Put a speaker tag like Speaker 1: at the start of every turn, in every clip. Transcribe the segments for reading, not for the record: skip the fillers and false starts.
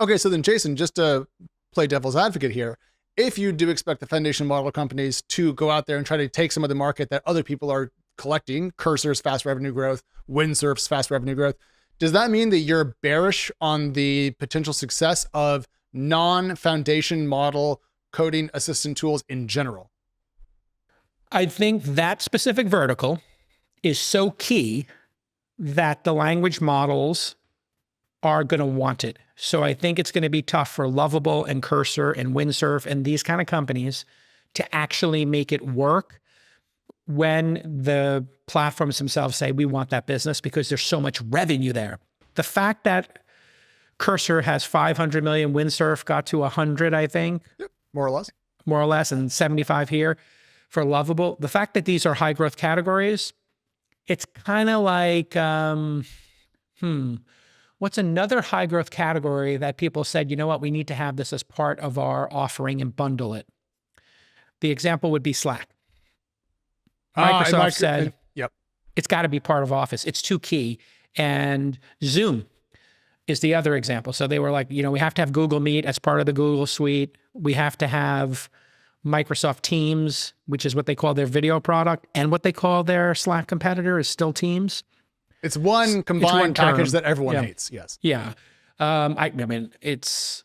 Speaker 1: Okay, so then Jason, just to play devil's advocate here, if you do expect the foundation model companies to go out there and try to take some of the market that other people are collecting, Cursor's fast revenue growth, Windsurf's fast revenue growth, does that mean that you're bearish on the potential success of non-foundation model coding assistant tools in general?
Speaker 2: I think that specific vertical is so key that the language models are going to want it. So I think it's going to be tough for Lovable and Cursor and Windsurf and these kind of companies to actually make it work when the platforms themselves say, we want that business, because there's so much revenue there. The fact that Cursor has 500 million, Windsurf got to 100, I think.
Speaker 1: Yep, more or less,
Speaker 2: and 75 here for Lovable. The fact that these are high growth categories, it's kind of like, what's another high growth category that people said, you know what, we need to have this as part of our offering and bundle it? The example would be Slack. Microsoft said,
Speaker 1: yep,
Speaker 2: it's got to be part of Office. It's too key. And Zoom is the other example. So they were like, you know, we have to have Google Meet as part of the Google Suite. We have to have Microsoft Teams, which is what they call their video product. And what they call their Slack competitor is still Teams.
Speaker 1: It's one combined package that everyone hates. Yes.
Speaker 2: Yeah. I mean, it's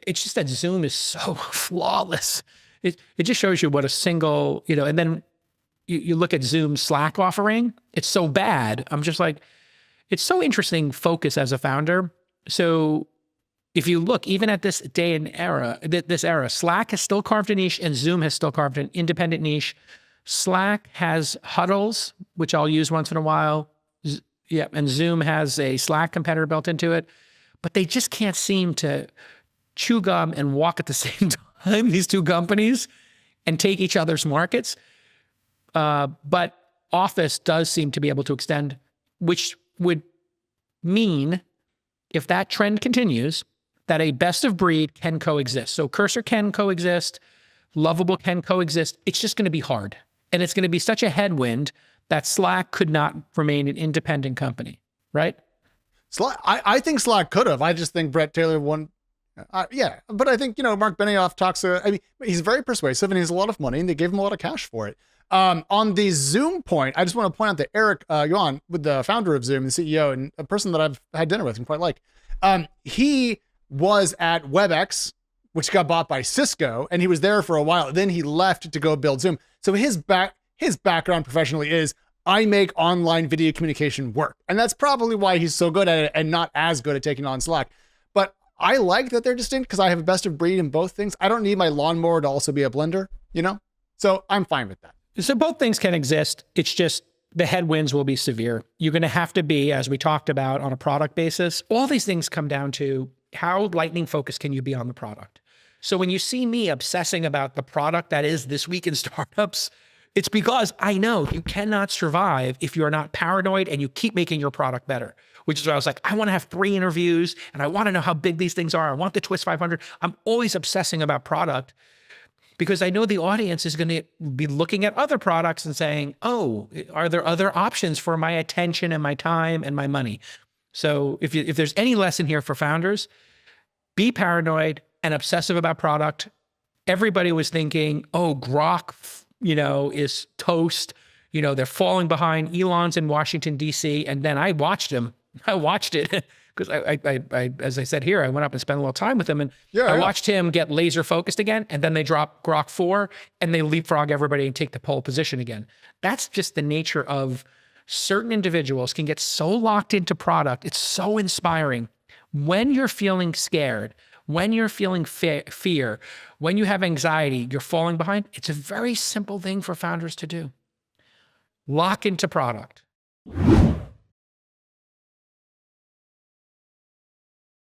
Speaker 2: just that Zoom is so flawless. It just shows you what a single, you know, and then you look at Zoom's Slack offering, it's so bad. I'm just like, it's so interesting focus as a founder. So if you look, even at this day and era, Slack has still carved a niche and Zoom has still carved an independent niche. Slack has huddles, which I'll use once in a while. Yeah, and Zoom has a Slack competitor built into it, but they just can't seem to chew gum and walk at the same time, these two companies, and take each other's markets. But Office does seem to be able to extend, which would mean, if that trend continues, that a best of breed can coexist. So Cursor can coexist, Lovable can coexist. It's just going to be hard. And it's going to be such a headwind that Slack could not remain an independent company, right?
Speaker 1: Slack, I think Slack could have. I just think Brett Taylor won. Yeah, but I think, you know, Mark Benioff talks, I mean, he's very persuasive and he has a lot of money and they gave him a lot of cash for it. On the Zoom point, I just want to point out that Eric Yuan, with the founder of Zoom, the CEO, and a person that I've had dinner with and quite like, he was at WebEx, which got bought by Cisco, and he was there for a while. Then he left to go build Zoom. So his background professionally is, I make online video communication work. And that's probably why he's so good at it and not as good at taking on Slack. But I like that they're distinct because I have a best of breed in both things. I don't need my lawnmower to also be a blender, you know? So I'm fine with that.
Speaker 2: So both things can exist. It's just the headwinds will be severe. You're going to have to be, as we talked about, on a product basis. All these things come down to how lightning focused can you be on the product? So when you see me obsessing about the product that is This Week in Startups, it's because I know you cannot survive if you're not paranoid and you keep making your product better, which is why I was like, I want to have 3 interviews and I want to know how big these things are. I want the Twist 500. I'm always obsessing about product because I know the audience is going to be looking at other products and saying, oh, are there other options for my attention and my time and my money? So if there's any lesson here for founders, be paranoid and obsessive about product. Everybody was thinking, oh, Grok, you know, is toast. You know, they're falling behind. Elon's in Washington, D.C. And then I watched him. I watched it because I, as I said here, I went up and spent a little time with him and I watched him get laser focused again. And then they drop Grok 4 and they leapfrog everybody and take the pole position again. That's just the nature of certain individuals can get so locked into product. It's so inspiring. When you're feeling scared, when you're feeling fear, when you have anxiety, you're falling behind, it's a very simple thing for founders to do. Lock into product.